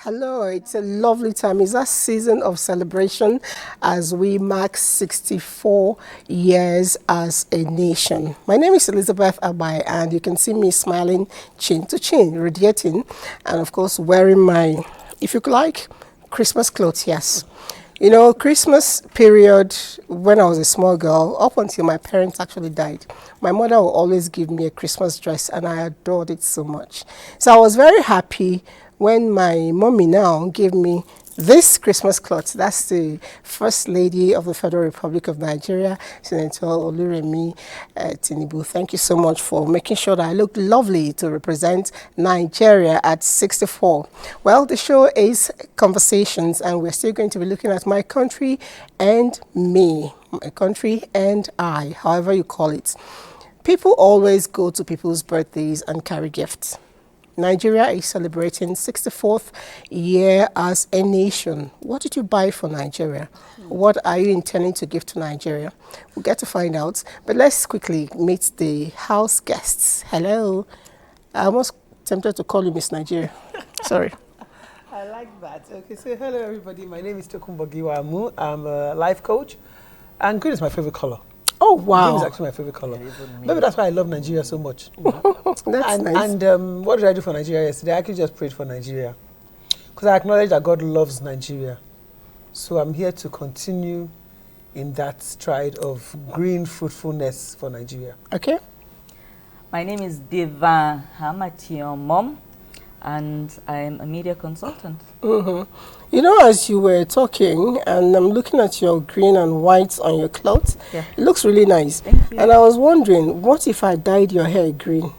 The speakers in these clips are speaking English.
Hello, it's a lovely time. It's a season of celebration as we mark 64 years as a nation. My name is Elizabeth Abai, and you can see me smiling chin to chin, radiating, and of course wearing my, if you like, Christmas clothes, yes. You know, Christmas period, when I was a small girl, up until my parents actually died, my mother would always give me a Christmas dress, and I adored it so much. So I was very happy when my mommy now gave me this Christmas cloth. That's the First Lady of the Federal Republic of Nigeria, Senator Oluremi Tinubu. Thank you so much for making sure that I look lovely to represent Nigeria at 64. Well, the show is Conversations, and we're still going to be looking at my country and me, my country and I, however you call it. People always go to people's birthdays and carry gifts. Nigeria is celebrating 64th year as a nation. What did you buy for Nigeria? What are you intending to give to Nigeria? We'll get to find out. But let's quickly meet the house guests. Hello. I almost tempted to call you Miss Nigeria. Sorry. I like that. Okay, so hello everybody. My name is Tokumbo Giwamu. I'm a life coach, and green is my favorite color. Oh, wow. Green is actually my favorite color. Maybe that's why I love Nigeria so much. That's nice. And what did I do for Nigeria yesterday? I actually just prayed for Nigeria, because I acknowledge that God loves Nigeria. So I'm here to continue in that stride of green fruitfulness for Nigeria. Okay. My name is Deva Hamation Mom, and I'm a media consultant. You know, as you were talking, and I'm looking at your green and white on your clothes, Yeah. it looks really nice. Thank you. And I was wondering, what if I dyed your hair green?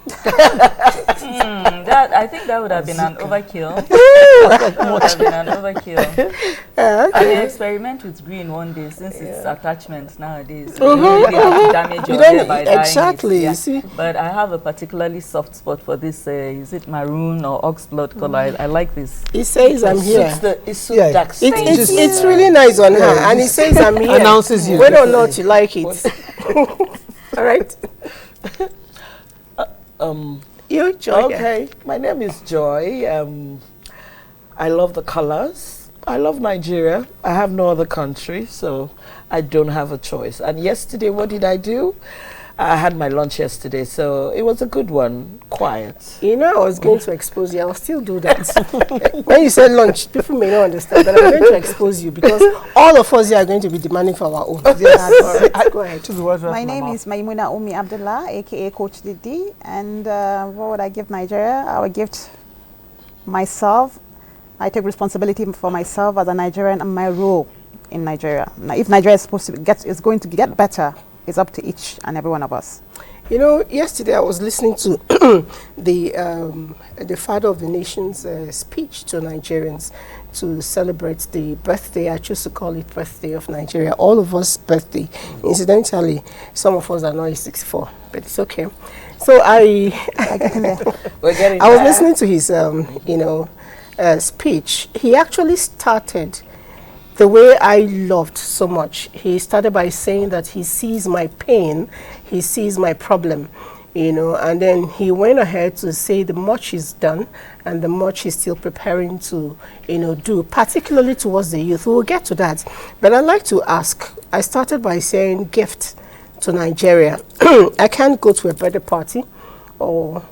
I think that would have been an overkill. That would have been an overkill. I will experiment with green one day, since it's attachments nowadays. You don't really have to damage your hair by dyeing exactly. it. See? But I have a particularly soft spot for this. Is it maroon or oxblood color? I like this. It says I'm here. Yeah. Dark stain. It's really nice on her, and it says I'm here. Announces you. Whether or not you like it. All right. You, Joy. Okay, my name is Joy. I love the colors. I love Nigeria. I have no other country, so I don't have a choice. And yesterday, what did I do? I had my lunch yesterday, so it was a good one. Quiet. You know, I was going to expose you. I'll still do that. When you say lunch, people may not understand, but I'm going to expose you, because all of us here are going to be demanding for our own. Yes. Go ahead. My name is Maimuna Umi Abdullah, aka Coach Didi, and what would I give Nigeria? I would give myself. I take responsibility for myself as a Nigerian and my role in Nigeria. Now, if Nigeria is supposed to is going to get better, it's up to each and every one of us. You know, yesterday I was listening to the father of the nation's speech to Nigerians to celebrate the birthday. I choose to call it birthday of Nigeria. All of us birthday. Incidentally, some of us are not 64, but it's okay. So I was listening to his speech. He actually started the way I loved so much. He started by saying that he sees my pain, he sees my problem, and then he went ahead to say the much he's done and the much he's still preparing to, do, particularly towards the youth. We will get to that. But I'd like to ask, I started by saying gift to Nigeria. I can't go to a birthday party or,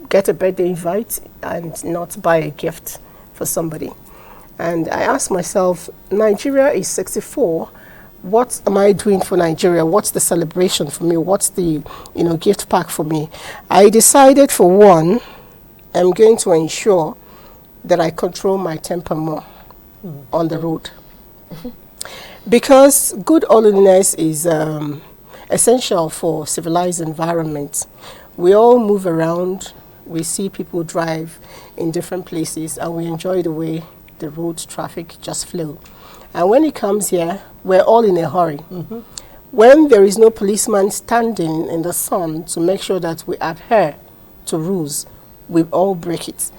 get a birthday invite and not buy a gift for somebody. And I asked myself, Nigeria is 64. What am I doing for Nigeria? What's the celebration for me? What's the, gift pack for me? I decided, for one, I'm going to ensure that I control my temper more on the road. Because good orderliness is essential for civilized environment. We all move around. We see people drive in different places, and we enjoy the way the road traffic just flow. And when it comes here, we're all in a hurry. When there is no policeman standing in the sun to make sure that we adhere to rules, we all break it.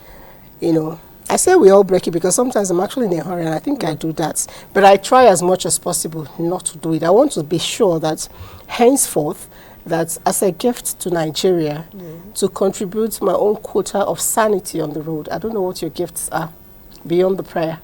I say we all break it because sometimes I'm actually in a hurry, and I think I do that. But I try as much as possible not to do it. I want to be sure that henceforth, that as a gift to Nigeria, to contribute my own quota of sanity on the road. I don't know what your gifts are. beyond the prayer?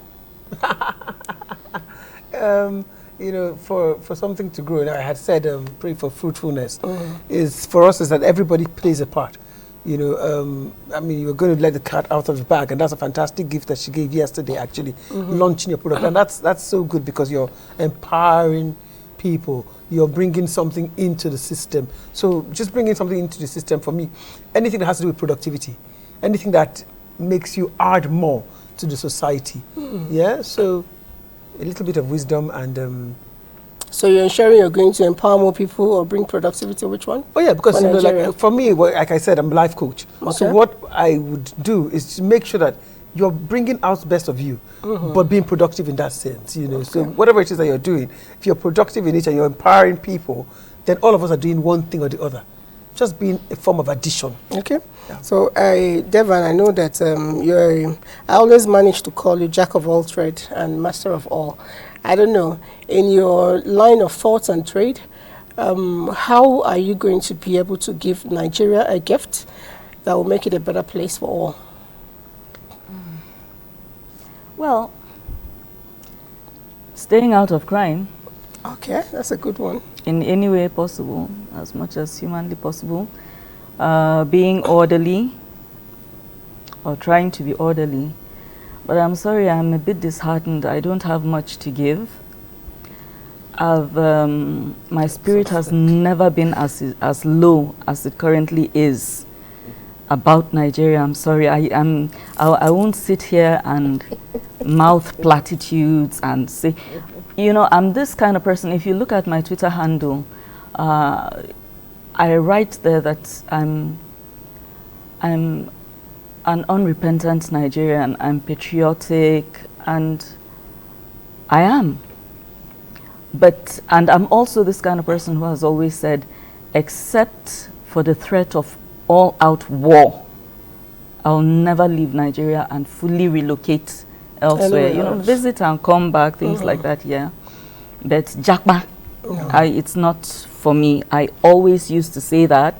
You know, for something to grow, and I had said pray for fruitfulness, is for us is that everybody plays a part. You know, I mean, you're going to let the cat out of the bag, and that's a fantastic gift that she gave yesterday, actually, launching your product. And that's so good because you're empowering people. You're bringing something into the system. So just bringing something into the system, for me, anything that has to do with productivity, anything that makes you add more to the society. Yeah, so a little bit of wisdom and... So you're ensuring you're going to empower more people or bring productivity, which one? Oh yeah, because you know, like, for me, well, like I said, I'm a life coach. Okay. So what I would do is to make sure that you're bringing out the best of you, but being productive in that sense, you know. Okay. So whatever it is that you're doing, if you're productive in it and you're empowering people, then all of us are doing one thing or the other. Just being a form of addition. Okay. Yeah. So, Devon, I know that I always manage to call you Jack of all trade and Master of all. I don't know, in your line of thoughts and trade, how are you going to be able to give Nigeria a gift that will make it a better place for all? Well, staying out of crime. Okay, that's a good one. In any way possible, as much as humanly possible. Being orderly, or trying to be orderly. But I'm sorry, I'm a bit disheartened. I don't have much to give. My spirit has never been as low as it currently is about Nigeria. I'm sorry, I won't sit here and mouth platitudes and say, you know, I'm this kind of person. If you look at my Twitter handle, I write there that I'm an unrepentant Nigerian. I'm patriotic, and I am. And I'm also this kind of person who has always said, except for the threat of all-out war, I'll never leave Nigeria and fully relocate elsewhere. You know, visit and come back, things like that, yeah. But Jakba, it's not for me. I always used to say that.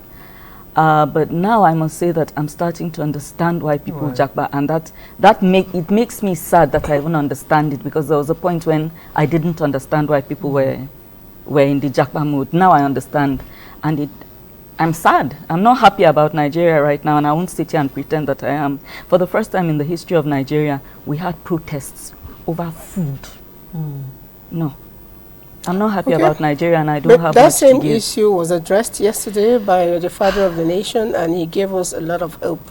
But now I must say that I'm starting to understand why people Jakba, and it makes me sad that I even understand it, because there was a point when I didn't understand why people were in the Jakba mood. Now I understand, and I'm sad. I'm not happy about Nigeria right now, and I won't sit here and pretend that I am. For the first time in the history of Nigeria, we had protests over food. No. I'm not happy about Nigeria, and I don't have much to give. That same issue was addressed yesterday by the father of the nation, and he gave us a lot of hope.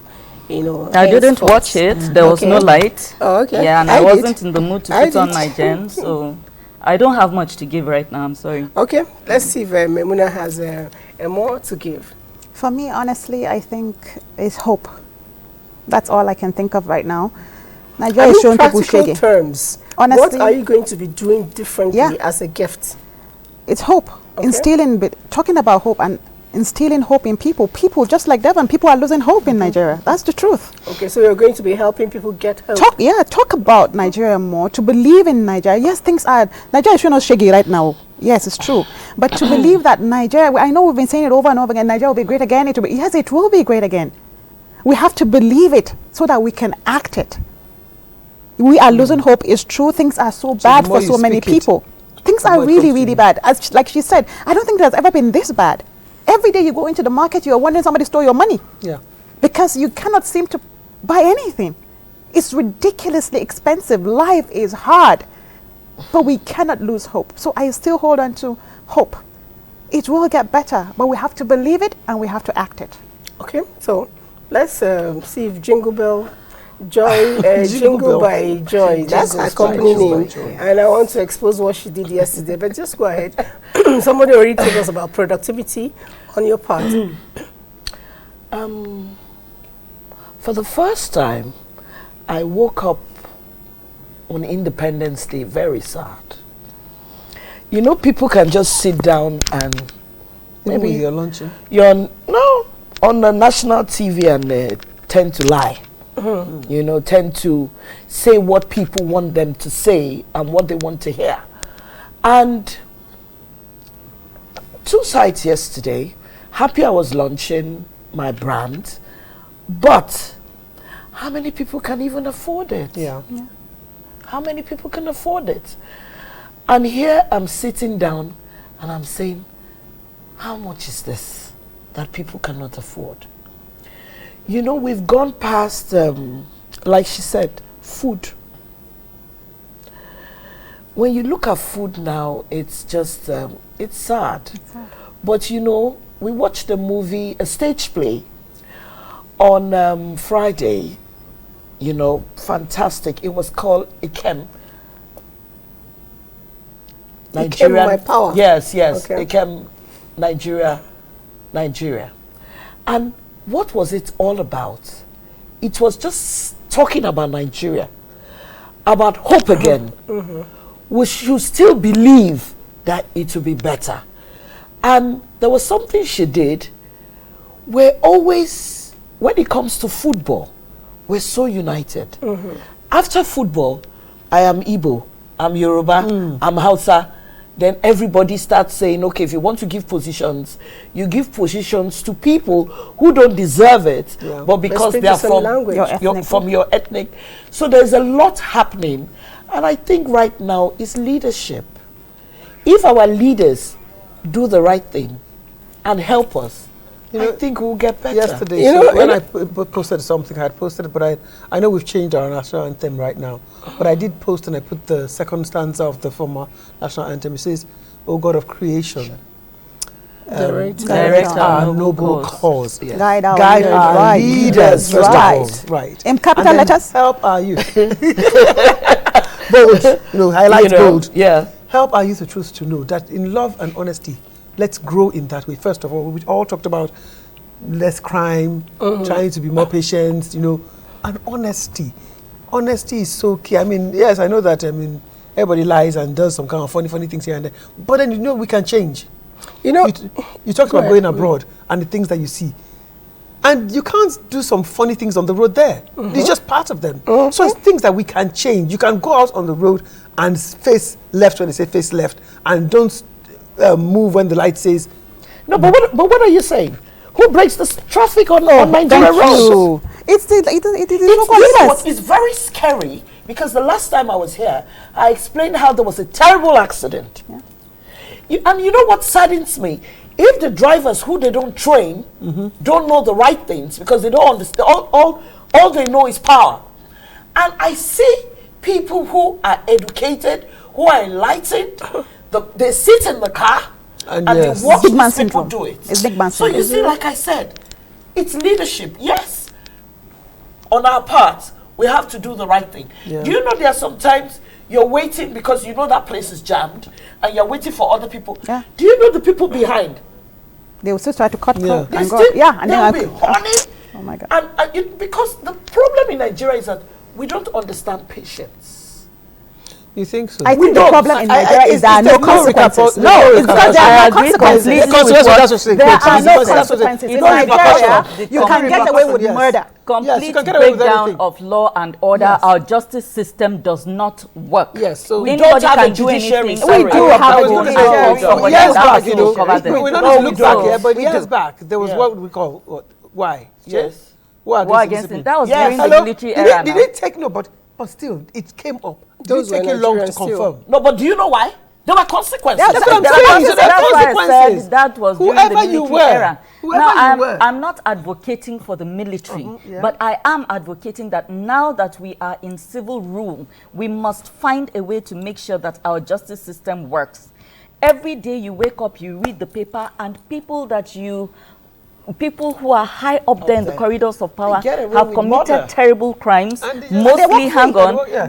You know, I didn't watch it. There was no light. Oh, okay. Yeah, and I wasn't in the mood to put on my gen, so I don't have much to give right now. I'm sorry. Okay, let's see if Memuna has a more to give. For me, honestly, I think it's hope. That's all I can think of right now. Nigeria is showing people shaking. Terms, honestly, what are you going to be doing differently as a gift? It's hope. Okay. Talking about hope and instilling hope in people. People, just like Devon, people are losing hope in Nigeria. That's the truth. Okay, so you're going to be helping people get hope. Talk about Nigeria more, to believe in Nigeria. Yes, Nigeria is showing us shaky right now. Yes, it's true. But to believe that Nigeria, I know we've been saying it over and over again, Nigeria will be great again. Yes, it will be great again. We have to believe it so that we can act it. We are losing hope. It's true. Things are so bad for so many people. Things are really, really bad. Like she said, I don't think there's ever been this bad. Every day you go into the market, you're wondering somebody stole your money. Yeah. Because you cannot seem to buy anything. It's ridiculously expensive. Life is hard. But we cannot lose hope. So I still hold on to hope. It will get better, but we have to believe it and we have to act it. Okay, so let's see if Jingle Bell Joy, Jingle by Joy. That's her company name. And I want to expose what she did yesterday. But just go ahead. Somebody already told us about productivity on your part. For the first time, I woke up on Independence Day very sad. You know, people can just sit down and maybe you're lunching. On the national TV and tend to lie. You know, tend to say what people want them to say and what they want to hear. And 2 sites yesterday, happy I was launching my brand, but how many people can even afford it? Yeah. How many people can afford it? And here I'm sitting down and I'm saying, how much is this that people cannot afford? You know, we've gone past, like she said, food. When you look at food now, it's just, it's sad. But you know, we watched a movie, a stage play, on Friday. You know, fantastic. It was called Ikem. Ikem My Power. Yes, yes. Okay. Ikem, Nigeria. And what was it all about? It was just talking about Nigeria, about hope again. We should still believe that it will be better. And there was something she did. We're always, when it comes to football, we're so united. After football, I am Igbo, I'm Yoruba, I'm Hausa. Then everybody starts saying, okay, if you want to give positions, you give positions to people who don't deserve it, but because they are from your ethnic. So there's a lot happening. And I think right now is leadership. If our leaders do the right thing and help us, I think we'll get better. Yesterday, when I posted something, I had posted it, but I know we've changed our national anthem right now. But I did post and I put the second stanza of the former national anthem. It says, "O God of creation, direct our noble cause. Yes. Guide our leaders, first of all. Right. In capital letters? Help our youth." Bold, highlight bold. Yeah. Help our youth the truth to know that in love and honesty, let's grow in that way. First of all, we all talked about less crime, trying to be more patient, and honesty. Honesty is so key. I mean, yes, I know that, everybody lies and does some kind of funny things here and there. But then, we can change. You talked about going abroad and the things that you see. And you can't do some funny things on the road there. It's just part of them. So it's things that we can change. You can go out on the road and face left when they say face left, and don't move when the light says. No, but what are you saying? Who breaks the traffic on Nigeria roads? It's very scary, because the last time I was here, I explained how there was a terrible accident. Yeah. And you know what saddens me? If the drivers who they don't train don't know the right things, because they don't understand, all they know is power. And I see people who are educated, who are enlightened, they sit in the car and they watch these people do it. It's big man so you see, like I said, it's leadership. Yes, on our part, we have to do the right thing. Yeah. Do you know there are sometimes you're waiting because you know that place is jammed and you're waiting for other people? Yeah. Do you know the people behind? They will still try to cut and go. And they'll be honey. Oh my God. And because the problem in Nigeria is that we don't understand patience. You think so? I think the problem in Nigeria is there are no consequences. No, it's because there are consequences. There are no consequences. In Nigeria, you can get away with murder. Complete breakdown of law and order. Our justice system does not work. Yes, so we don't have a judiciary. We do have a judiciary. Years back, we don't look back here, but years back, there was what we call why? Yes. War against it. That was during the military era. Did it take but still, it came up. Those didn't take you long to confirm. No, but do you know why? There were consequences. That's what I'm saying. That's why I said that was during the military era. Now, I'm not advocating for the military, but I am advocating that now that we are in civil rule, we must find a way to make sure that our justice system works. Every day you wake up, you read the paper, and people who are high up there in the corridors of power have committed terrible crimes, mostly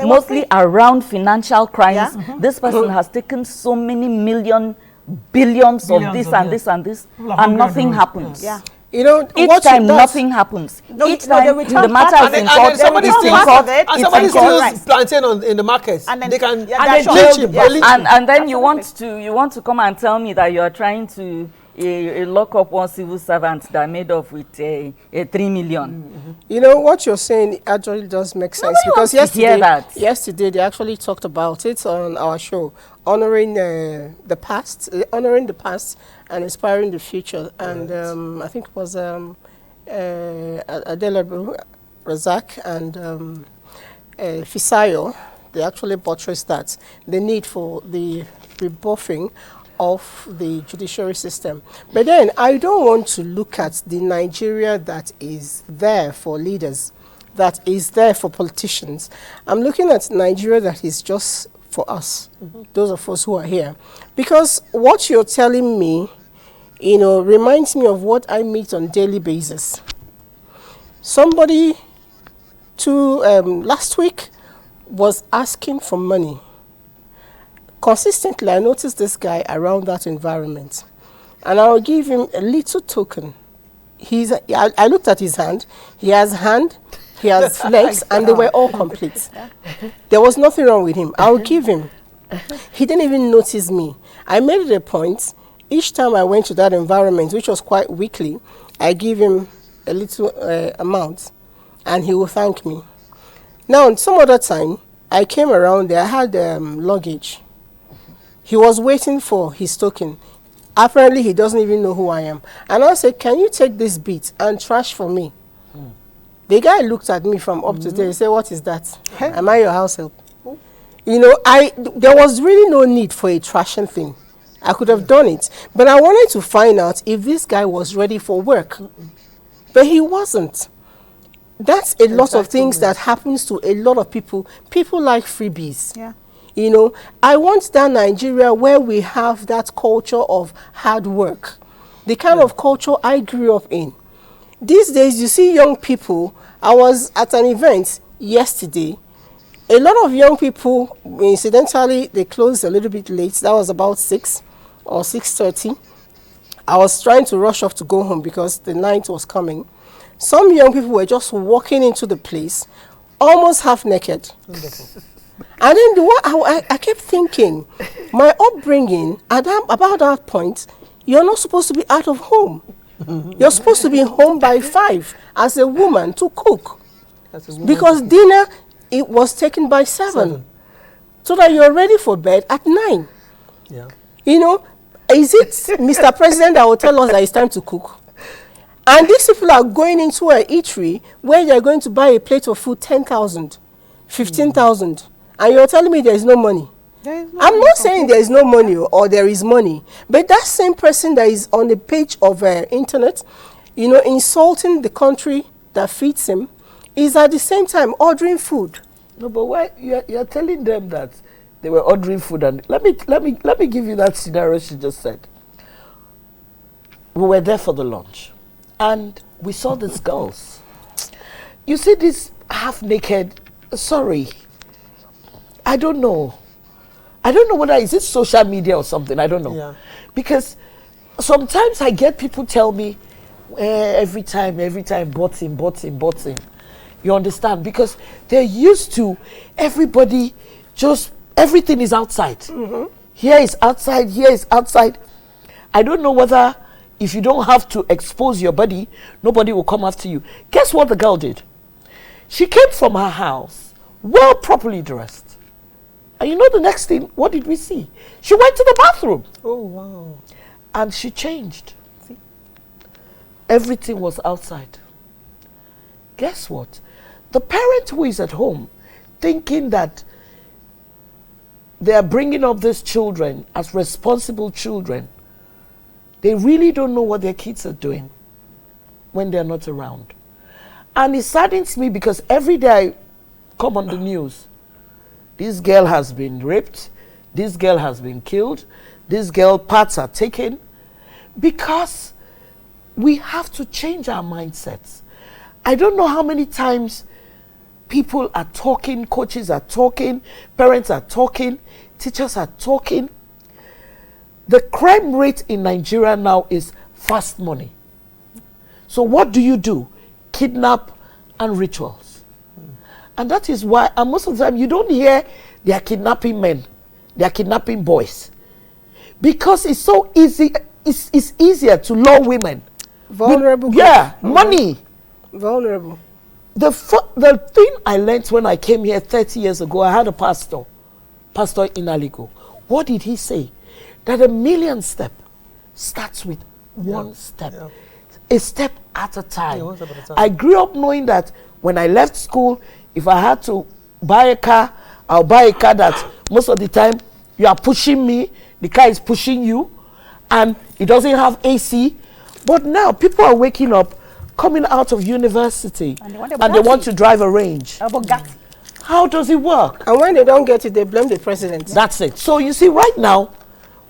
mostly around financial crimes. This person has taken so many billions of this and this and this, and nothing happens. Yeah. Each time nothing happens. Each time the matter is in court, and somebody steals plantain in the markets, and they can lynch him. And then you want to come and tell me that you are trying to lock up one civil servant that made off with a 3 million. What you're saying actually does make sense, because yesterday they actually talked about it on our show, honoring the past and inspiring the future. And I think it was Adelabu, Razak, and Fisayo they actually buttress that, the need for the rebuffing of the judiciary system. But then I don't want to look at the Nigeria that is there for leaders, that is there for politicians. I'm looking at Nigeria that is just for us, those of us who are here. Because what you're telling me, reminds me of what I meet on a daily basis. Somebody last week was asking for money. Consistently, I noticed this guy around that environment, and I'll give him a little token. I looked at his hand. He has legs, and they were all complete. There was nothing wrong with him. I'll give him. He didn't even notice me. I made it a point, each time I went to that environment, which was quite weekly, I give him a little amount, and he will thank me. Now, some other time, I came around there, I had luggage. He was waiting for his token. Apparently, he doesn't even know who I am. And I said, can you take this bit and trash for me? The guy looked at me from up to there. He said, what is that? Am I your house help? There was really no need for a trashing thing. I could have done it. But I wanted to find out if this guy was ready for work. But he wasn't. That's a lot of things that happens to a lot of people. People like freebies. Yeah. I want that Nigeria where we have that culture of hard work. The kind of culture I grew up in. These days, you see young people. I was at an event yesterday. A lot of young people, incidentally, they closed a little bit late. That was about 6 or 6:30. I was trying to rush off to go home because the night was coming. Some young people were just walking into the place, almost half naked. And then I kept thinking, my upbringing, about that point, you're not supposed to be out of home. You're supposed to be home by 5 as a woman to cook. Because dinner, it was taken by 7. So that you're ready for bed at 9. Yeah. Is it Mr. President that will tell us that it's time to cook? And these people are going into an eatery where they're going to buy a plate of food 10,000, 15,000. And you're telling me there's no money. I'm not saying there is no money or there is money, but that same person that is on the page of internet, insulting the country that feeds him, is at the same time ordering food. No, but why you're telling them that they were ordering food? And let me give you that scenario she just said. We were there for the lunch, and we saw these girls. You see this half naked. Sorry. I don't know whether is it social media or something. I don't know. Yeah. Because sometimes I get people tell me, every time, botting. You understand? Because they're used to everybody, everything is outside. Here is outside. I don't know whether if you don't have to expose your body, nobody will come after you. Guess what the girl did? She came from her house, well properly dressed. And the next thing, what did we see? She went to the bathroom. Oh, wow. And she changed. See? Everything was outside. Guess what? The parent who is at home thinking that they are bringing up these children as responsible children, they really don't know what their kids are doing when they're not around. And it saddens me because every day I come on the news, this girl has been raped, this girl has been killed, this girl parts are taken, because we have to change our mindsets. I don't know how many times people are talking, coaches are talking, parents are talking, teachers are talking. The crime rate in Nigeria now is fast money. So what do? Kidnap and rituals. And that is why, and most of the time, you don't hear they are kidnapping men, they are kidnapping boys. Because it's so easy, it's easier to lure women. Vulnerable. Money. Vulnerable. The thing I learned when I came here 30 years ago, I had a pastor in Aligo. What did he say? That a million step starts with one step. Yeah. A step at a time. Yeah, one step at a time. I grew up knowing that when I left school, if I had to buy a car, I'll buy a car that most of the time you are pushing me, the car is pushing you, and it doesn't have AC. But now people are waking up, coming out of university, and they want to drive a range. How does it work? And when they don't get it, they blame the president. That's it. So you see, right now,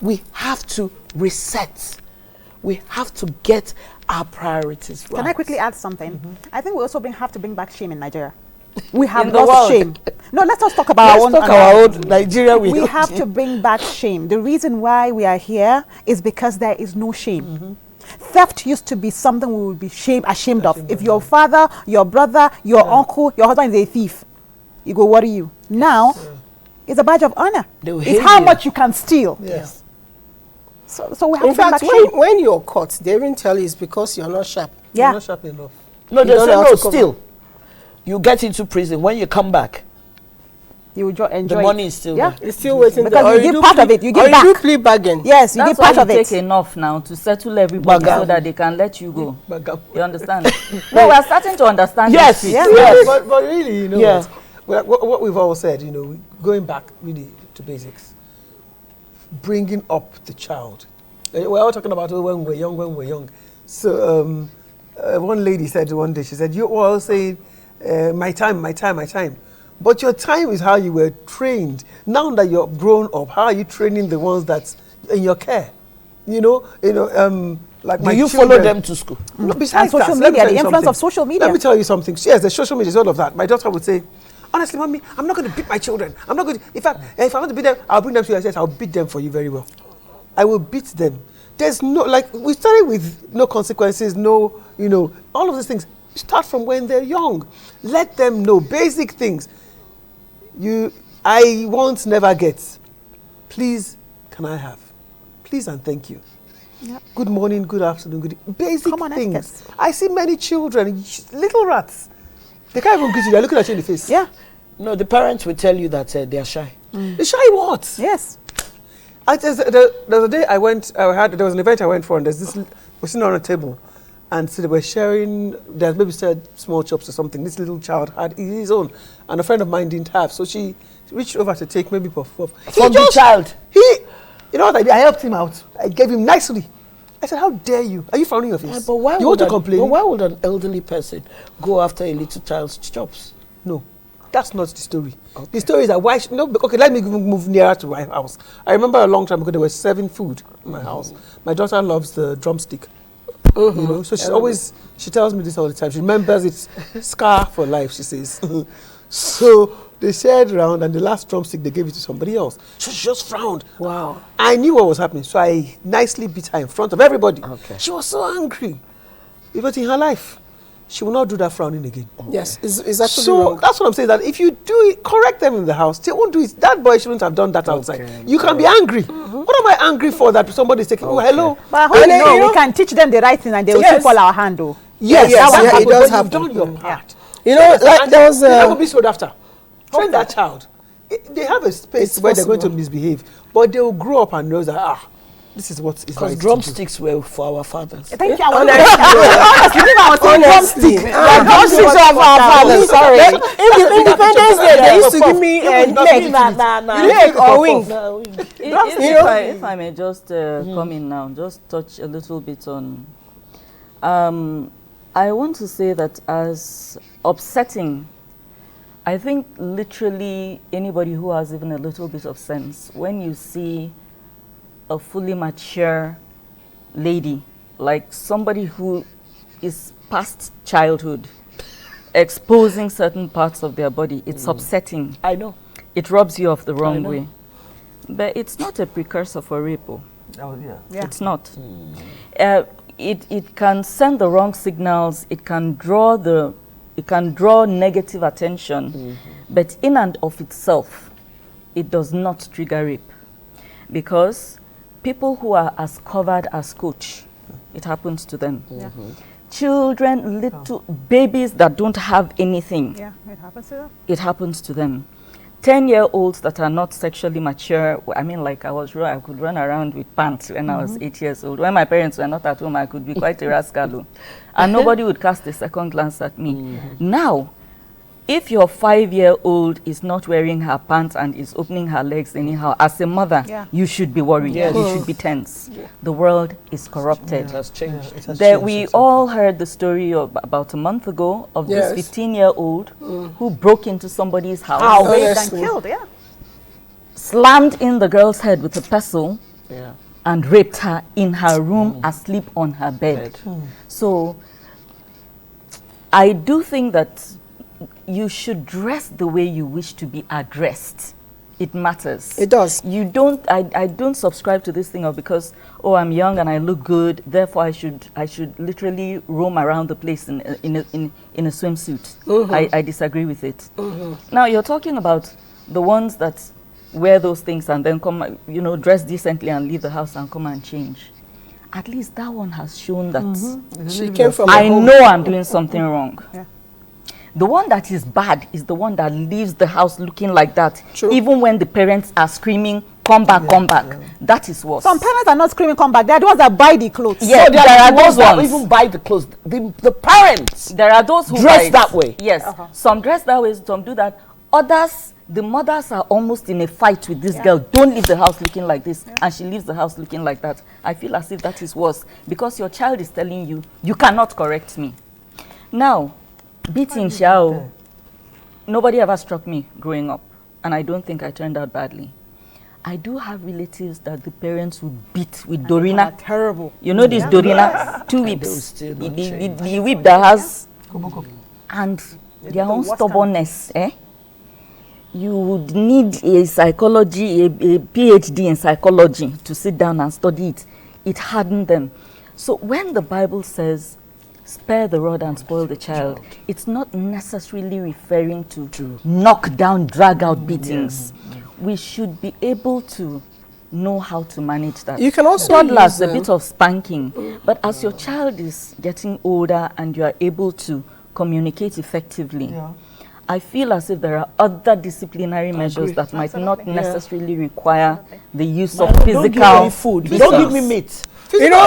we have to reset. We have to get our priorities right. Can I quickly add something? I think we also have to bring back shame in Nigeria. We have lost shame. No, let's not talk about our own Nigeria. We have to bring back shame. The reason why we are here is because there is no shame. Theft used to be something we would be ashamed of. If your father, your brother, your uncle, your husband is a thief, you go worry you. Now, it's a badge of honor. It's how much you can steal. Yes. So we have In to bring fact, back shame. when you're caught, they even tell you it's because you're not sharp. Yeah. You're not sharp enough. No, they don't say know how no, to cover. still. You get into prison. When you come back, You will enjoy the it. money is still there. It's still waiting Because there. you Or give do part plea- of it, you give or you back. do plea bargain. Yes, you That's give why part you of take it. enough now to settle everybody Bagam. so that they can let you go. Bagam. You understand? No, we're starting to understand. Yes, this. Yeah. yes. But really, you know, Yeah. what we've all said, you know, going back really to basics, bringing up the child. We're all talking about when we're young. So one lady said one day, she said, you're all saying, my time. But your time is how you were trained. Now that you're grown up, how are you training the ones that's in your care? Like Do my you children. follow them to school? No, besides And social that, let me media, tell the you influence something. of social media. Let me tell you something. Yes, the social media is all of that. My daughter would say, honestly, mommy, I'm not going to beat my children. I'm not going to. In fact, if I want to beat them, I'll bring them to you. I said, I'll beat them for you very well. I will beat them. There's no, we started with no consequences, no, all of these things. Start from when they're young. Let them know basic things. I won't never get. Please, can I have? Please and thank you. Yep. Good morning, good afternoon, good basic Common things. etiquette. I see many children, little rats. They can't even greet you. They're looking at you in the face. Yeah. No, the parents will tell you that they are shy. They shy what? Yes. There's a day there was an event I went for, and we're sitting on a table, and so they were sharing, there's maybe said small chops or something. This little child had his own, and a friend of mine didn't have, so she reached over to take maybe puff. From the child. You know what I did? I helped him out. I gave him nicely. I said, how dare you? Are you frowning your face? But why you want to complain? But why would an elderly person go after a little child's chops? No, that's not the story. Okay. The story is that okay, let me move nearer to my house. I remember a long time ago there was serving food in my house. My daughter loves the drumstick. So she tells me this all the time. She remembers it's scar for life, she says. So they shared around, and the last drumstick they gave it to somebody else. So she just frowned. Wow. I knew what was happening, so I nicely beat her in front of everybody. Okay. She was so angry. But in her life, she will not do that frowning again. Yes, it's actually So wrong. that's what I'm saying, that if you do it, correct them in the house. They won't do it. That boy shouldn't have done that outside. You can be angry. What am I angry for that somebody's taking? Oh, hello. But we can teach them the right thing, and they will still fall our hand, though. Yes, it does You've happen. done your part. There was They will be sold after. Train that child. They have a space It's where they're going to possible. misbehave, but they will grow up and know that this is what is right. Because to do. drumsticks were for our fathers. Thank you. Honestly, Drumsticks of our fathers. Sorry. Independence Day, they used to give me a leg, leg or wing. If I may just come in now, just touch a little bit on. I want to say that as upsetting, I think literally anybody who has even a little bit of sense, when you see a fully mature lady, like somebody who is past childhood, exposing certain parts of their body, it's upsetting. I know. It rubs you off the wrong know. way. But it's not a precursor for rape. Oh, yeah. Yeah. It's not. It can send the wrong signals. It can draw negative attention. But in and of itself, it does not trigger rape. Because people who are as covered as Coach, it happens to them. Yeah. Children, little babies that don't have anything, Yeah, it happens to them. it happens to them. 10-year-olds that are not sexually mature, I mean, like I could run around with pants when I was 8 years old. When my parents were not at home, I could be quite a rascal. And nobody would cast a second glance at me. Now, if your 5-year-old is not wearing her pants and is opening her legs anyhow, as a mother, you should be worried. Yes. You should be tense. The world is corrupted. It has changed. It has There, changed, we exactly. all heard the story of about a month ago of Yes. this 15-year-old who broke into somebody's house, Raped and Honestly. killed, yeah. slammed in the girl's head with a pestle, Yeah. and raped her in her room asleep on her bed. So I do think that you should dress the way you wish to be addressed. It matters. It does. You don't. I don't subscribe to this thing of because I'm young and I look good, therefore I should literally roam around the place in a swimsuit. I disagree with it. Now you're talking about the ones that wear those things and then come, dress decently and leave the house and come and change. At least that one has shown that She came from a I home. know I'm doing something wrong. Yeah. The one that is bad is the one that leaves the house looking like that. True. Even when the parents are screaming, come back, come back. That is worse. Some parents are not screaming, come back. They're the ones that buy the clothes. Yeah, So there are the those that ones. even buy the clothes. The parents. There are those who Dress buy it. that way. Yes. Some dress that way, some do that. Others, the mothers are almost in a fight with this girl. Don't leave the house looking like this. And she leaves the house looking like that. I feel as if that is worse. Because your child is telling you, you cannot correct me. Now, beating Xiao, nobody ever struck me growing up. And I don't think I turned out badly. I do have relatives that the parents would beat with Dorina. Terrible. You know this Dorina? 2 whips. those still The, not the, change. the whip that has and their own stubbornness. You would need a psychology, a PhD in psychology to sit down and study it. It hardened them. So when the Bible says, spare the rod and spoil the child, it's not necessarily referring to knock down, drag out beatings. We should be able to know how to manage that. You can also toddlers, use, a bit of spanking, but as your child is getting older and you are able to communicate effectively, I feel as if there are other disciplinary measures that might not necessarily require the use of Don't physical give me food. Don't give me meat. You know,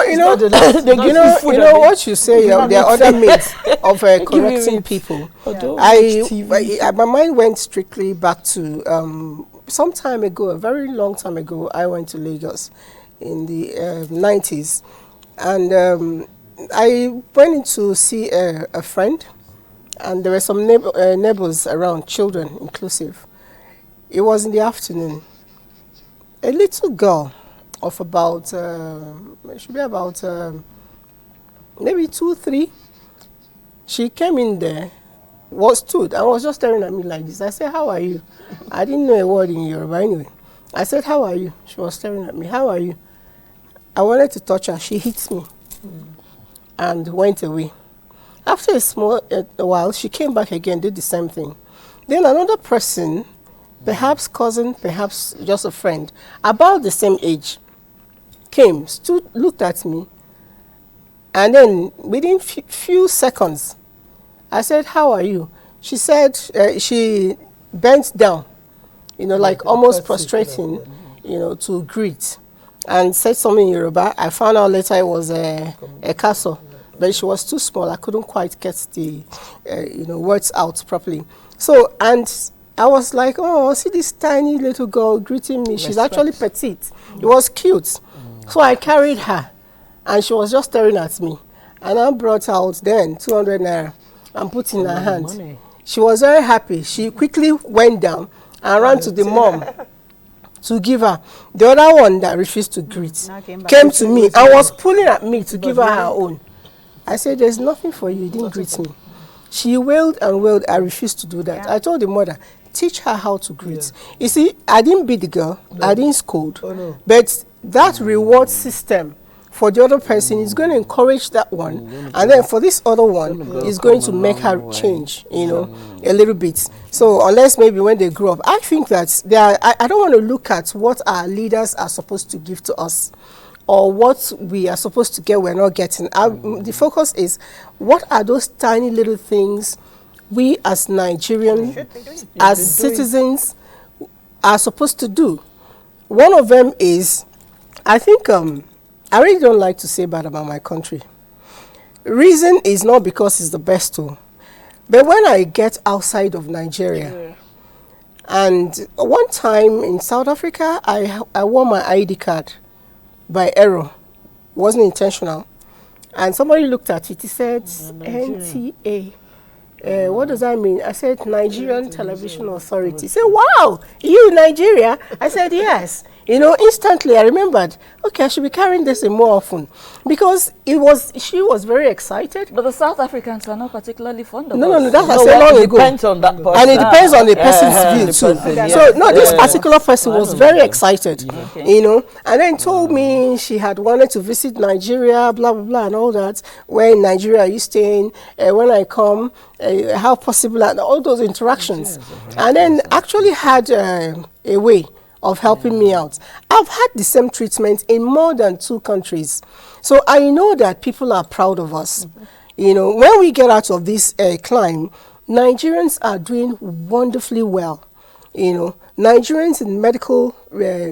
food what you say. There are other myths of correcting people. My mind went strictly back to some time ago, a very long time ago. I went to Lagos in the 90s, and I went in to see a friend, and there were some neighbors around, children inclusive. It was in the afternoon. A little girl of about, should be about maybe 2, 3. She came in there, stood, and was just staring at me like this. I said, how are you? I didn't know a word in Yoruba anyway. I said, how are you? She was staring at me. How are you? I wanted to touch her. She hit me and went away. After a while, she came back again, did the same thing. Then another person, perhaps cousin, perhaps just a friend, about the same age, came, stood, looked at me, and then within few seconds, I said, how are you? She said, she bent down, like almost prostrating, to greet, and said something in Yoruba. I found out later it was a castle, but she was too small. I couldn't quite get the, words out properly. So, and I was like, oh, see this tiny little girl greeting me. She's actually petite. It was cute. So I carried her, and she was just staring at me. And I brought out then 200 naira and put in her hand. Money. She was very happy. She quickly went down and ran to the mom to give her. The other one that refused to greet came to me and was pulling at me to give her her own. I said, there's nothing for you. You didn't greet me. She wailed and wailed. I refused to do that. I told the mother, teach her how to greet. You see, I didn't beat the girl. I didn't scold. But that reward system for the other person is going to encourage that one. And then for this other one, is going to make her change, a little bit. So unless maybe when they grow up, I think that I don't want to look at what our leaders are supposed to give to us, or what we are supposed to get we're not getting. The focus is, what are those tiny little things we as Nigerians, as citizens, are supposed to do? One of them is, I think, I really don't like to say bad about my country. Reason is not because it's the best tool. But when I get outside of Nigeria, and one time in South Africa, I wore my ID card by error. It wasn't intentional. And somebody looked at it. He said, NTA. What does that mean? I said, Nigerian Television Authority. He said, wow, you Nigeria? I said, yes. You know, instantly I remembered, okay, I should be carrying this in more often. Because she was very excited. But the South Africans are not particularly fond of No, us. that was so long ago. It depends on that person. And it depends on the person's view too. So, no, this particular person was very excited, you know, and then told me she had wanted to visit Nigeria, blah, blah, blah, and all that. Where in Nigeria are you staying? When I come, how possible, and all those interactions. And then actually had a way of helping me out. I've had the same treatment in more than 2 countries. So I know that people are proud of us. You know, when we get out of this climb, Nigerians are doing wonderfully well. You know, Nigerians in medical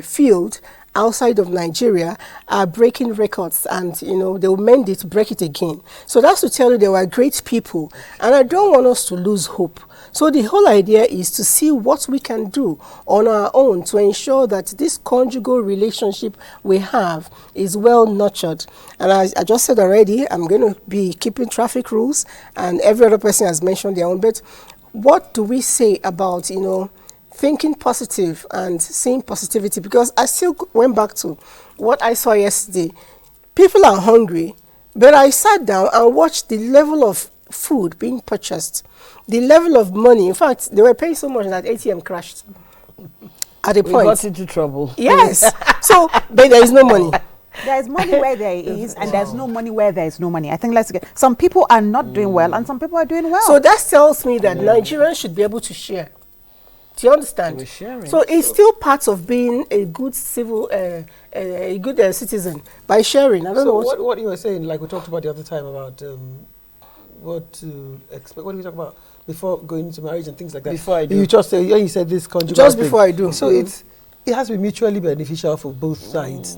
field outside of Nigeria are breaking records, and you know they'll mend it, break it again. So that's to tell you they were great people, and I don't want us to lose hope. So the whole idea is to see what we can do on our own to ensure that this conjugal relationship we have is well nurtured. And as I just said already, I'm going to be keeping traffic rules, and every other person has mentioned their own bit. What do we say about, you know, thinking positive and seeing positivity? Because I still went back to what I saw yesterday. People are hungry, but I sat down and watched the level of food being purchased, the level of money. In fact, they were paying so much that ATM crashed at a point. We got into trouble. Yes. So, but there is no money. There is money where there is, and there's no money where there is no money. I think let's get, some people are not doing well, and some people are doing well. So that tells me that Nigerians should be able to share. Do you understand? We're sharing. So it's still part of being a good civil, a good citizen by sharing. I don't know what you were saying, like we talked about the other time about what to expect. What did we talk about before going into marriage and things like that? Before I do. You just say, you said this conjugal just thing. before I do. So it has to be mutually beneficial for both sides.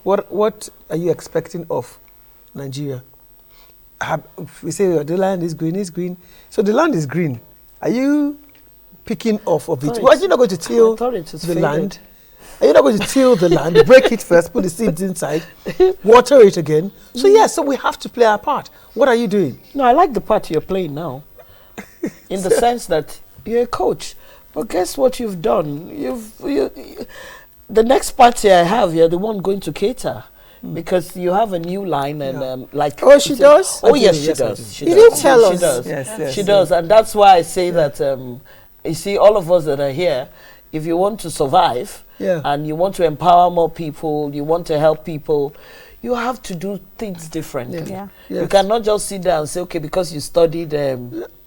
What are you expecting of Nigeria? We say the land is green. So the land is green. Are you picking off of it? Are you not going to till the land? Are you not going to till the land, break it first, put the seeds inside, water it again? So yes, so we have to play our part. What are you doing? No, I like the part you're playing now, in the sense that you're a coach. But guess what you've done? The next party I have, you're the one going to cater. Because you have a new line and like... Oh, she does? Oh, yes, she does. You didn't tell us. She does. Yes, She does. And that's why I say that, you see, all of us that are here, if you want to survive and you want to empower more people, you want to help people, you have to do things differently. Yeah. You cannot just sit there and say, okay, because you studied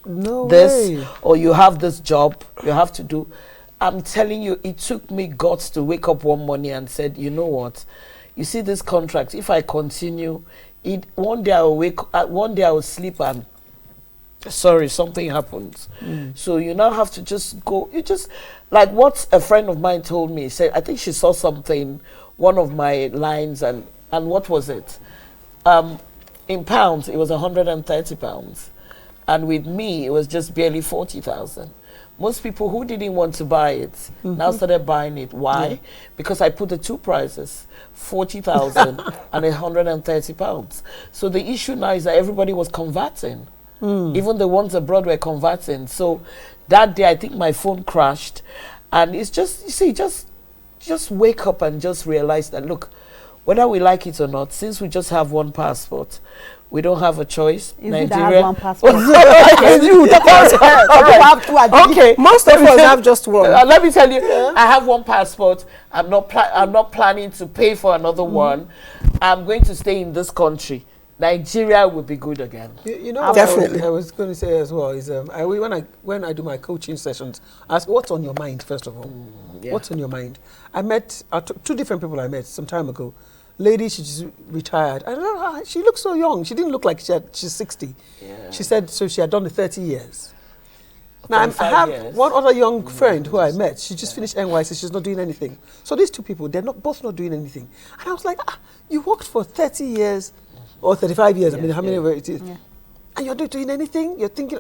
No this way. or you have this job, you have to do... I'm telling you, it took me guts to wake up one morning and said, you know what? You see this contract, if I continue, one day I will sleep and, sorry, something happens. So you now have to just go, like what a friend of mine told me, said, I think she saw something, one of my lines, and what was it? In pounds, it was 130 pounds. And with me, it was just barely 40,000. Most people who didn't want to buy it now started buying it. Why? Because I put the 2 prices, 40,000 and 130 pounds. So the issue now is that everybody was converting. Even the ones abroad were converting. So that day, I think my phone crashed. And it's just, you see, just wake up and just realize that, look, whether we like it or not, since we just have one passport, we don't have a choice. Nigeria. One passport. Okay, most of us have just one. Let me tell you, I have one passport. I'm not planning to pay for another one. I'm going to stay in this country. Nigeria will be good again. You know, definitely. I was going to say as well is when I do my coaching sessions, ask what's on your mind first of all. What's on your mind? I met 2 different people I met some time ago. Lady, she just retired. I don't know how, she looks so young. She didn't look like she's 60. Yeah. She said so she had done the 30 years. Now I have one other young friend who I met. She just finished NYC. She's not doing anything. So these 2 people, they're both not doing anything. And I was like, you worked for 30 years or 35 years. I mean, how many it is? Yeah. And you're not doing anything. You're thinking.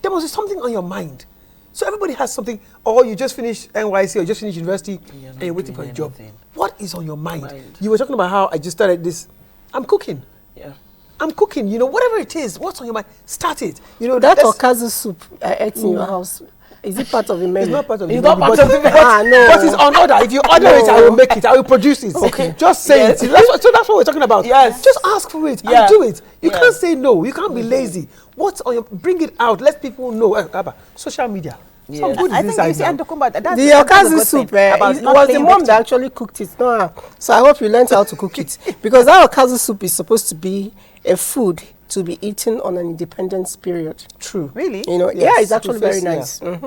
there must be something on your mind. So everybody has something, or you just finished NYC or just finished university and you're waiting for a job. What is on your mind? You were talking about how I just started this. I'm cooking. Yeah. I'm cooking, you know, whatever it is, what's on your mind, start it. You know, That okazu soup I ate in your house, is it part of the menu? It's not part of the It's menu, not part of the menu. No. but it's on order. If you order it, I will make it. I will produce it. Okay. Just say Yes. it. So that's what we're talking about. Yes. Just ask for it Yeah. and do it. You Yeah. can't say no. You can't be lazy. What's on your, bring it out. Let people know. Abba, social media. Some Yes. good I think inside you see, now. I'm talking about that's The that's a okazu good soup, thing about it not was the playing mom victim. that actually cooked it, not her. So I hope you learned how to cook it. Because that okazu soup is supposed to be a food to be eaten on an independence period. True. Really? You know, Yes, yeah, it's actually very yes. nice.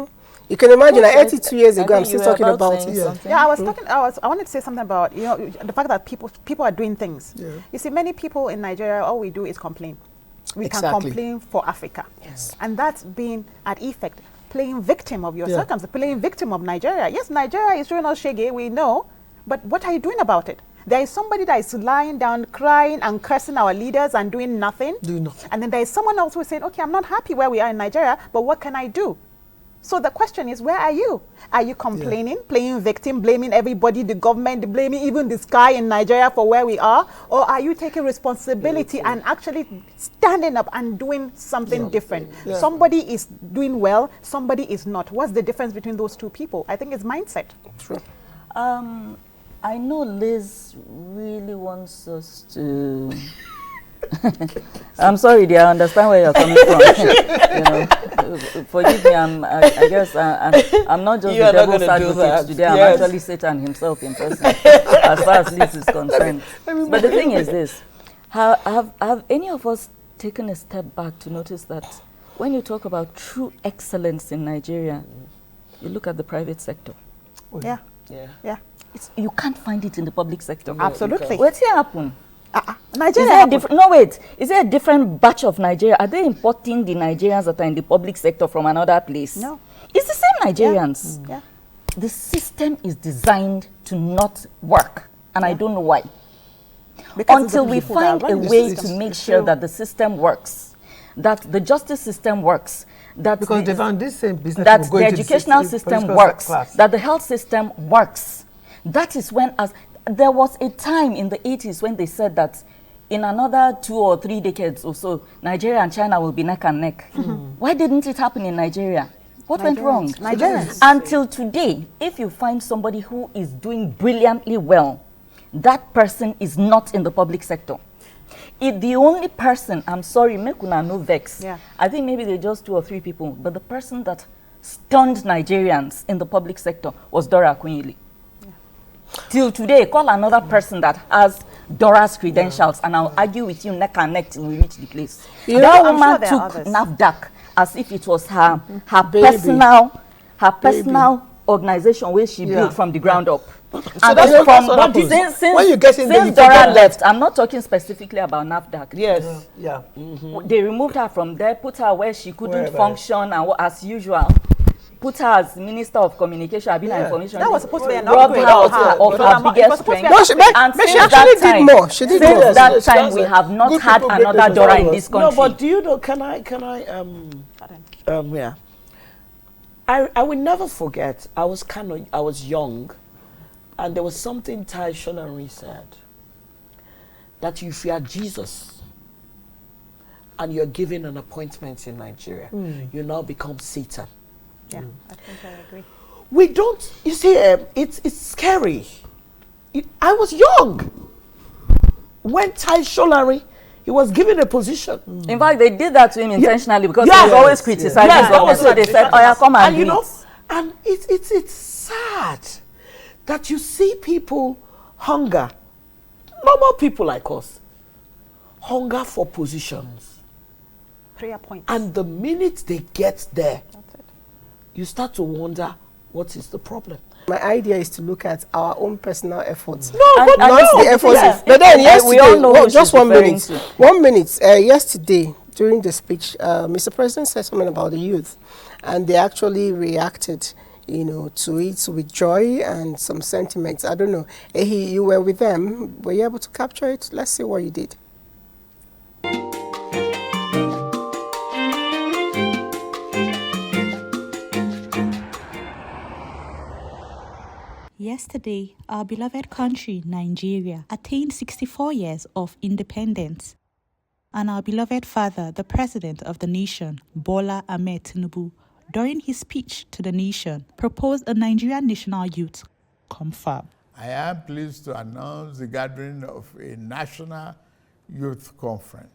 You can imagine, I ate it 2 years I ago, I'm think you still were talking about saying it. something. Yeah, I wanted to say something about, you know, the fact that people are doing things. Yeah. You see, many people in Nigeria, all we do is complain. We Exactly. can complain for Africa. Yes. And that's being at effect, playing victim of your Yeah. circumstances, playing victim of Nigeria. Yes, Nigeria is showing us shege, we know, but what are you doing about it? There is somebody that is lying down, crying and cursing our leaders and doing nothing. Do nothing. And then there is someone else who is saying, okay, I'm not happy where we are in Nigeria, but what can I do? So the question is, where are you? Are you complaining, playing victim, blaming everybody, the government, blaming even the sky in Nigeria for where we are? Or are you taking responsibility and actually standing up and doing something different? Yeah. Somebody is doing well, somebody is not. What's the difference between those two people? I think it's mindset. True. I know Liz really wants us to. I'm sorry, dear. I understand where you're coming from. You know, forgive me. I guess I'm not just You the are not devil's gonna do advocate that. today. I'm Yes. actually Satan himself in person, as far as Liz is concerned. But the thing is this: have any of us taken a step back to notice that when you talk about true excellence in Nigeria, you look at the private sector. Yeah, Yeah. yeah. You can't find it in the public sector. Absolutely. What's here happen? Is Nigeria there a happened. different? No, wait. Is there a different batch of Nigeria? Are they importing the Nigerians that are in the public sector from another place? No. It's the same Nigerians. Yeah. The system is designed to not work, and I don't know why. Because it's Until the we people that find run a the way system. to make sure that the system works, that the justice system works, that Because the, they found this same business. that will go the into educational system political works, class. that the health system works. That is when, as there was a time in the 80s when they said that in another 2 or 3 decades or so, Nigeria and China will be neck and neck. Why didn't it happen in Nigeria? What went wrong? Nigerians. Until today, if you find somebody who is doing brilliantly well, that person is not in the public sector. If the only person, I'm sorry, make una no vex. Yeah. I think maybe they're just 2 or 3 people, but the person that stunned Nigerians in the public sector was Dora Akunyili. Till today, call another person that has Dora's credentials, and I'll argue with you neck and neck till we reach the place. You That know, I'm woman sure there are took others. NAFDAC as if it was her Baby. personal organization where she built from the ground up. So And that's from what happens. since When you get in there, since you Dora forget that. left, I'm not talking specifically about NAFDAC. Yes. Yeah. They removed her from there, put her where she couldn't Wherever. function, and as usual, put her as Minister of Communication, I've been Yeah. information. That was supposed to be an robbed upgrade her for of her. her, of It was her it was biggest supposed to be strength. an No, she, And but she since actually that time- did more. She did Since more. that Yes, time, that's we it. have not Good had people break another those Dora in laws. this No, country. but do you know, yeah. I will never forget, I was young, and there was something Ty Shonari said, that if you are Jesus, and you're given an appointment in Nigeria, you now become Satan. Yeah, I think I agree. We don't, you see, it's scary. I was young when Ty Shonari, he was given a position. In fact, they did that to him intentionally because Yes. he was always criticizing Yes, that government. was So they said, "Oh yeah, come and you do know, it." and it's sad that you see people hunger, normal people like us, hunger for positions, Prayer point. and the minute they get there, That's it. you start to wonder what is the problem. My idea is to look at our own personal efforts. No, And- but and Not no, the efforts. yeah. But then We yesterday, all know who just she's 1 referring minute. to. 1 minute. Yesterday, during the speech, Mr. President said something about the youth, and they actually reacted, to it with joy and some sentiments. I don't know. You were with them. Were you able to capture it? Let's see what you did. Yesterday, our beloved country, Nigeria, attained 64 years of independence. And our beloved father, the president of the nation, Bola Ahmed Tinubu, during his speech to the nation, proposed a Nigerian National Youth Confab. I am pleased to announce the gathering of a National Youth Conference.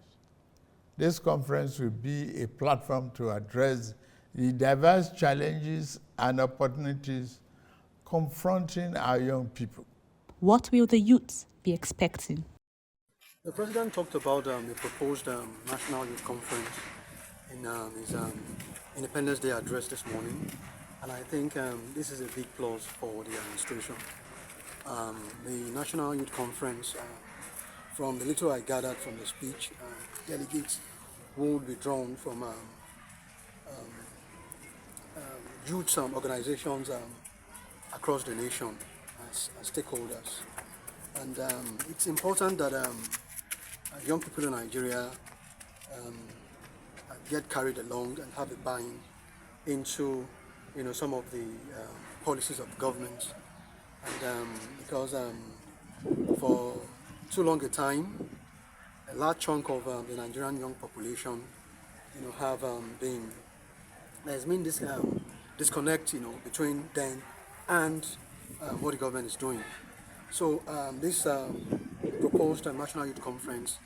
This conference will be a platform to address the diverse challenges and opportunities confronting our young people. What will the youths be expecting? The President talked about the proposed National Youth Conference in his Independence Day address this morning, and I think this is a big plus for the administration. The National Youth Conference, from the little I gathered from the speech, delegates will be drawn from youth organizations across the nation as stakeholders. And it's important that young people in Nigeria get carried along and have a buy-in into some of the policies of government. And because for too long a time, a large chunk of the Nigerian young population have there's been this disconnect between them and what the government is doing. So this proposed National Youth Conference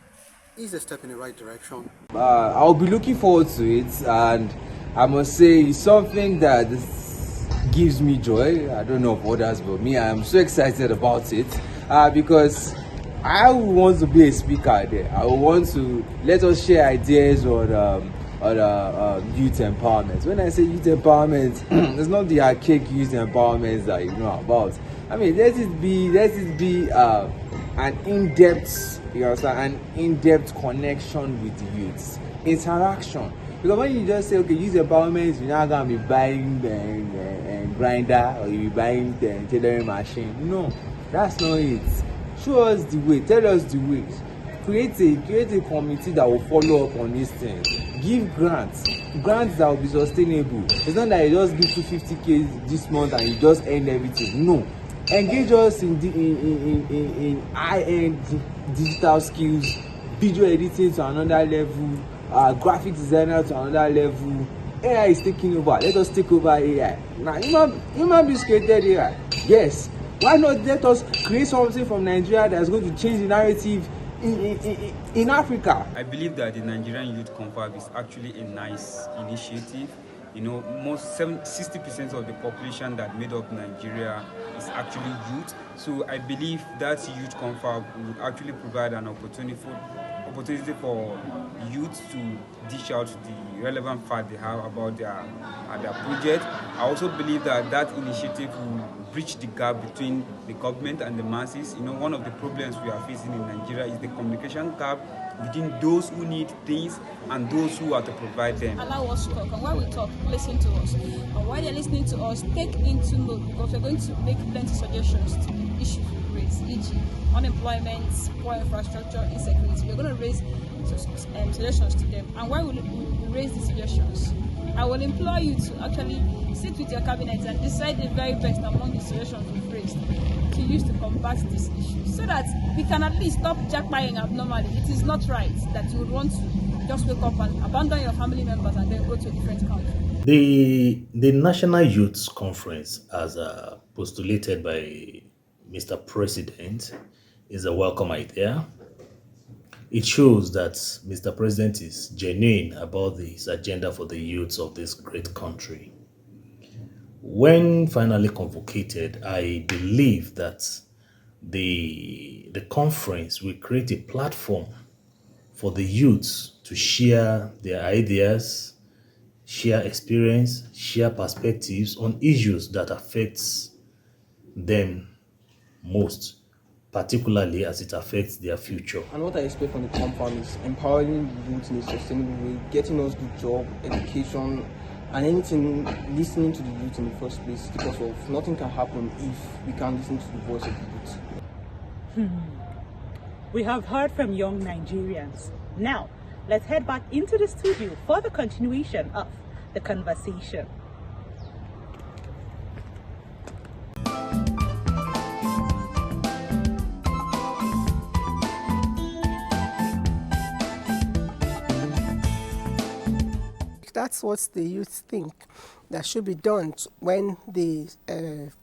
is a step in the right direction. I'll be looking forward to it, and I must say it's something that gives me joy. I don't know of others, but me, I am so excited about it because I want to be a speaker there. I want to let us share ideas on youth empowerment. When I say youth empowerment, it's not the archaic youth empowerment that you know about. I mean, let it be an in-depth, an in-depth connection with the youths, interaction. Because when you just say, okay, youth empowerment, you're not gonna be buying the grinder or you be buying the tailoring machine. No, that's not it. Show us the way. Tell us the way. Create a committee that will follow up on these things. Give grants that will be sustainable. It's not that you just give 250K this month and you just end everything. No, engage us in high-end digital skills, video editing to another level, graphic designer to another level. AI is taking over. Let us take over AI. Now, human beings created AI. Yes. Why not let us create something from Nigeria that's going to change the narrative in Africa? I believe that the Nigerian Youth Confab is actually a nice initiative. Most 60% of the population that made up Nigeria is actually youth. So I believe that youth confab would actually provide an opportunity for youth to dish out the relevant fact they have about their project. I also believe that initiative will bridge the gap between the government and the masses. One of the problems we are facing in Nigeria is the communication gap between those who need things and those who are to provide them. Allow us to talk, and while we talk, listen to us. And while they're listening to us, take into note, because we're going to make plenty suggestions to issues we raise, e.g. unemployment, poor infrastructure, insecurity. We're going to raise suggestions to them. And while we raise these suggestions, I will implore you to actually sit with your cabinet and decide the very best among the suggestions we've raised to use to combat this issue, so that we can at least stop jackpying abnormally. It is not right that you would want to just wake up and abandon your family members and then go to a different country. The National Youth Conference, as postulated by Mr. President, is a welcome idea. It shows that Mr. President is genuine about his agenda for the youths of this great country. When finally convocated, I believe that the conference will create a platform for the youths to share their ideas, share experience, share perspectives on issues that affects them most, particularly as it affects their future. And what I expect from the compound is empowering the youth in a sustainable way, getting us good job, education, and anything, listening to the youth in the first place, because of nothing can happen if we can't listen to the voice of the youth. We have heard from young Nigerians. Now, let's head back into the studio for the continuation of the conversation. that's what the youth think that should be done when the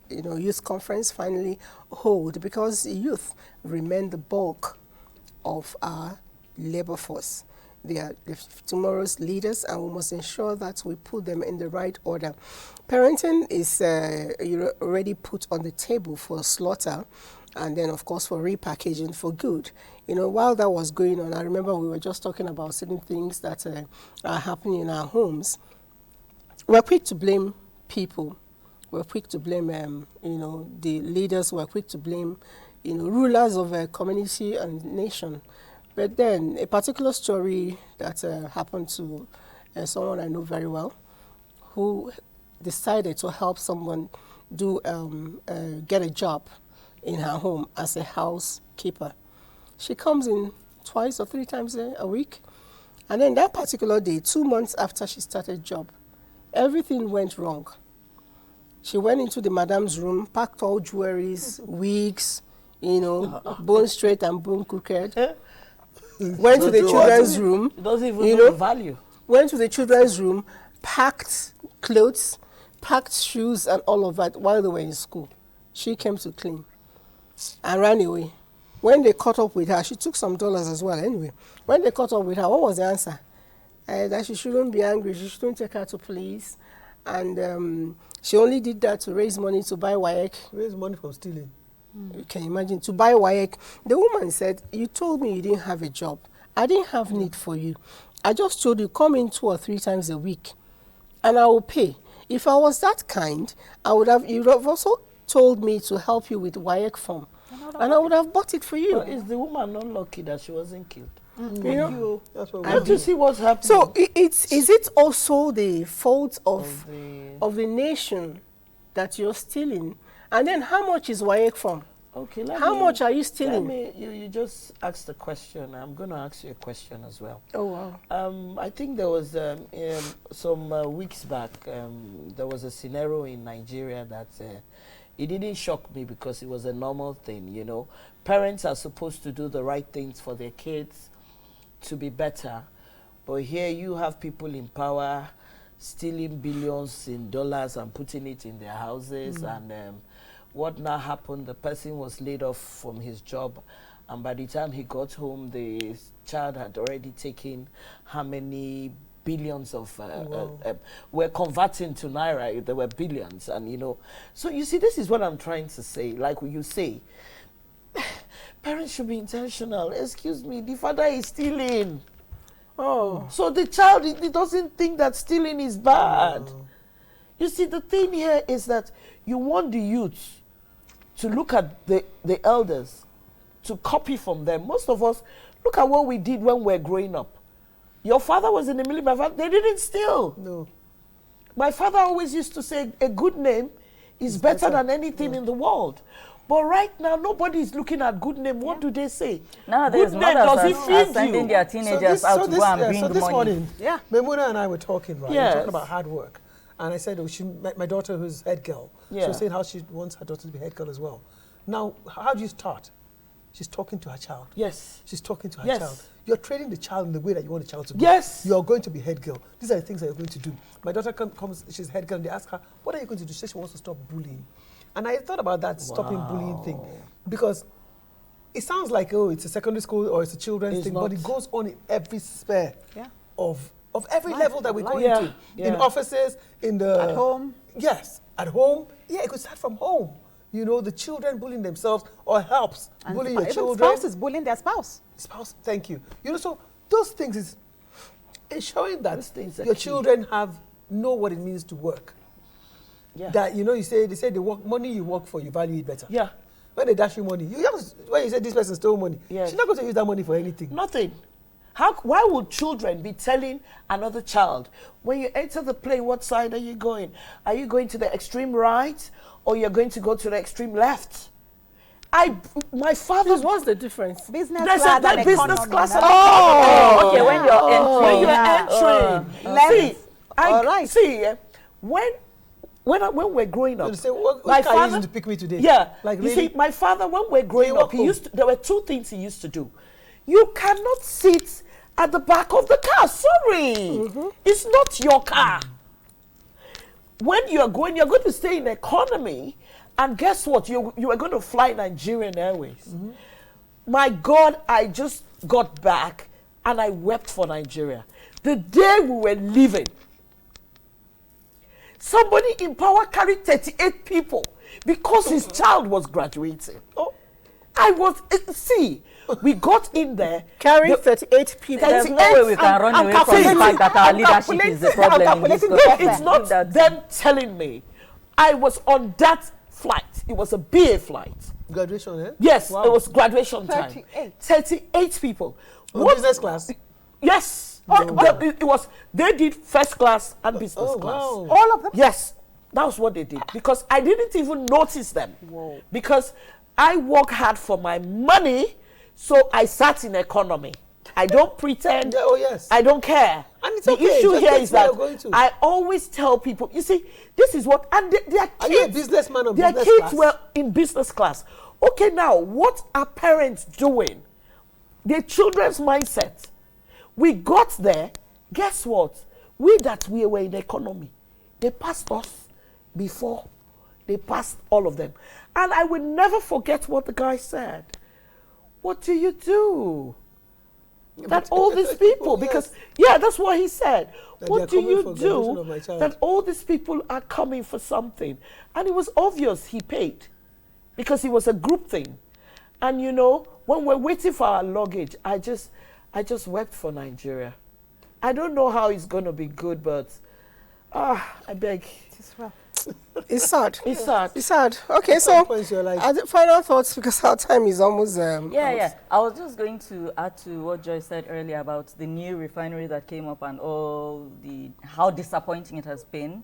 youth conference finally hold, because youth remain the bulk of our labor force. They are tomorrow's leaders, and we must ensure that we put them in the right order. Parenting is already put on the table for slaughter, and then, of course, for repackaging for good. While that was going on, I remember we were just talking about certain things that are happening in our homes. We're quick to blame people. We're quick to blame, the leaders. We're quick to blame, rulers of a community and nation. But then a particular story that happened to someone I know very well, who decided to help someone get a job in her home as a housekeeper. She comes in 2 or 3 times a week. And then that particular day, 2 months after she started job, everything went wrong. She went into the madam's room, packed all jewelries, wigs, bone straight and bone crooked. Went to the children's room. It doesn't even know the value. Went to the children's room, packed clothes, packed shoes and all of that while they were in school. She came to clean and ran away. When they caught up with her, she took some dollars as well anyway. When they caught up with her, what was the answer? That she shouldn't be angry, she shouldn't take her to police. And she only did that to raise money to buy WAEC. Raise money from stealing. You can imagine, to buy WAEC. The woman said, you told me you didn't have a job. I didn't have need for you. I just told you, come in 2 or 3 times a week and I will pay. If I was that kind, you would have also told me to help you with WAEC form. And I would have bought it for you. Well, is the woman not lucky that she wasn't killed? That's what Don't you see what's happening? So is it also the fault of the nation that you're stealing? And then how much is WAEC from? Okay, how much are you stealing? You just asked the question. I'm going to ask you a question as well. Oh, wow. I think there was some weeks back, there was a scenario in Nigeria that it didn't shock me because it was a normal thing, Parents are supposed to do the right things for their kids to be better. But here you have people in power stealing billions in dollars and putting it in their houses. And what now happened, the person was laid off from his job. And by the time he got home, the child had already taken how many billions of we're converting to naira. There were billions, and so you see, this is what I'm trying to say. Like you say, parents should be intentional. Excuse me, the father is stealing. So the child, he doesn't think that stealing is bad. You see, the thing here is that you want the youth to look at the elders, to copy from them. Most of us, look at what we did when we were growing up. Your father was in the military. They didn't steal. No. My father always used to say a good name is better than anything in the world. But right now, nobody is looking at good name. What do they say? Nowadays, good name, does it feed sending you? their teenagers out to go and bring so this money. morning, Memuna and I were talking, right? Yes. We were talking about hard work. And I said, my daughter who's head girl, she was saying how she wants her daughter to be head girl as well. Now, how do you start? She's talking to her child. Yes. She's talking to her child. You're training the child in the way that you want the child to be. Yes. You're going to be head girl. These are the things that you're going to do. My daughter comes, she's head girl, and they ask her, what are you going to do? She says she wants to stop bullying. And I thought about that stopping bullying thing. Because it sounds like, it's a secondary school or it's a children's thing, but it goes on in every sphere of every level that we go into. In offices, at home. Yes, at home. Yeah, it could start from home. The children bullying themselves or helps bullying your children. Spouses bullying their spouse. Thank you. So those things is showing that your children know what it means to work. Yeah. That they say the money you work for, you value it better. Yeah. When they dash you money, when you say this person stole money, she's not going to use that money for anything. Nothing. Why would children be telling another child, when you enter the plane, what side are you going? Are you going to the extreme right or you're going to go to the extreme left? My father... What's the difference? Business class and business class. Okay, when you're entering. When we're growing up, say, my father used to pick me today. Yeah, like you really? see, my father, when we're growing up, there were 2 things he used to do. You cannot sit at the back of the car. Sorry, it's not your car. When you're going to stay in economy, and guess what? You are going to fly Nigerian Airways. My God, I just got back and I wept for Nigeria. The day we were leaving, somebody in power carried 38 people because his child was graduating. We got in there. Carrying 38 people. There's no way we can run away from the fact that our leadership is the problem in this country. No, it's not them telling me. I was on that flight. It was a BA flight. Graduation, eh? Yes, it was graduation time. 38 people. Business class? Yes. They did first class and business class. Wow. All of them? Yes, that was what they did. Because I didn't even notice them. Whoa. Because I work hard for my money, so I sat in economy. I don't pretend. Oh, yes. I don't care. And it's the okay. issue Just here is that going to. I always tell people, you see, this is what, and their kids. Are you a businessman or their business kids class? were in business class. Okay, now, what are parents doing? Their children's mindset. We got there, guess what? We were in economy. They passed us before. They passed all of them. And I will never forget what the guy said. What do you do? That all these people, because, that's what he said. That what do you for do graduation of my child. that all these people are coming for something? And it was obvious he paid because it was a group thing. And you know, when we're waiting for our luggage, I just wept for Nigeria. I don't know how it's going to be good, but I beg. It's sad. It's sad. It's sad. Okay, so final thoughts, because our time is almost. I was just going to add to what Joy said earlier about the new refinery that came up and how disappointing it has been.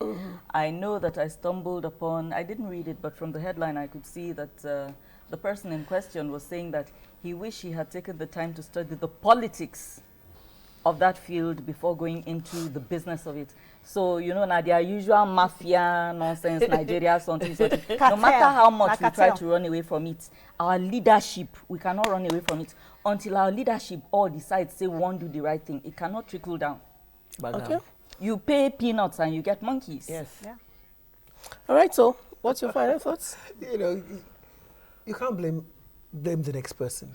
I know that I stumbled upon, I didn't read it, but from the headline I could see that the person in question was saying that he wished he had taken the time to study the politics of that field before going into the business of it. So, you know, now their usual mafia nonsense, Nigeria, something. No matter how much we try to run away from it, our leadership, we cannot run away from it. Until our leadership all decides, say, won't do the right thing, it cannot trickle down. Okay. You pay peanuts and you get monkeys. Yes. Yeah. All right, so what's your final thoughts? You know, you can't blame the next person.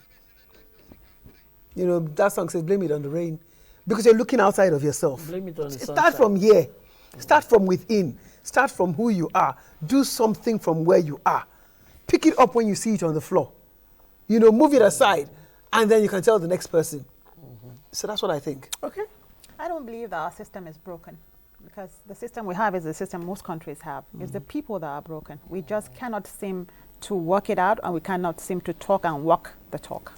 You know, that song says, blame it on the rain. Because you're looking outside of yourself. Blame it on the sunshine. Start from here. Start from within. Start from who you are. Do something from where you are. Pick it up when you see it on the floor. You know, move it aside. And then you can tell the next person. So that's what I think. Okay. I don't believe that our system is broken, because the system we have is the system most countries have. It's the people that are broken. We just cannot seem to work it out, and we cannot seem to talk and walk the talk.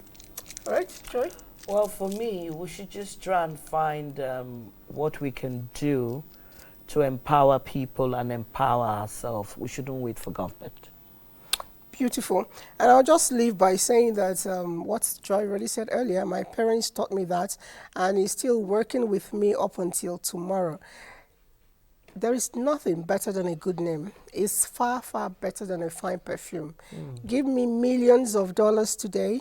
All right, Joy? Well, for me, we should just try and find what we can do to empower people and empower ourselves. We shouldn't wait for government. Beautiful. And I'll just leave by saying that what Joy really said earlier, my parents taught me that, and it's still working with me up until tomorrow. There is nothing better than a good name. It's far, far better than a fine perfume. Give me millions of dollars today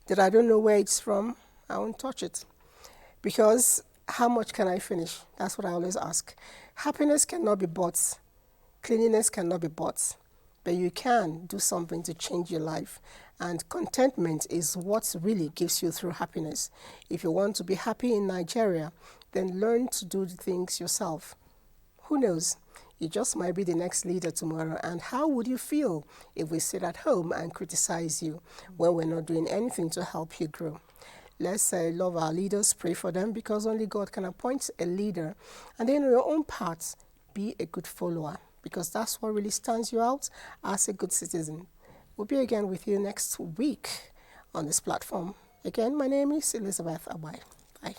that I don't know where it's from, I won't touch it. Because how much can I finish? That's what I always ask. Happiness cannot be bought. Cleanliness cannot be bought. But you can do something to change your life. And contentment is what really gives you through happiness. If you want to be happy in Nigeria, then learn to do the things yourself. Who knows? You just might be the next leader tomorrow. And how would you feel if we sit at home and criticize you when we're not doing anything to help you grow? Let's love our leaders, pray for them, because only God can appoint a leader. And then on your own part, be a good follower, because that's what really stands you out as a good citizen. We'll be again with you next week on this platform. Again, my name is Elizabeth Abai. Bye.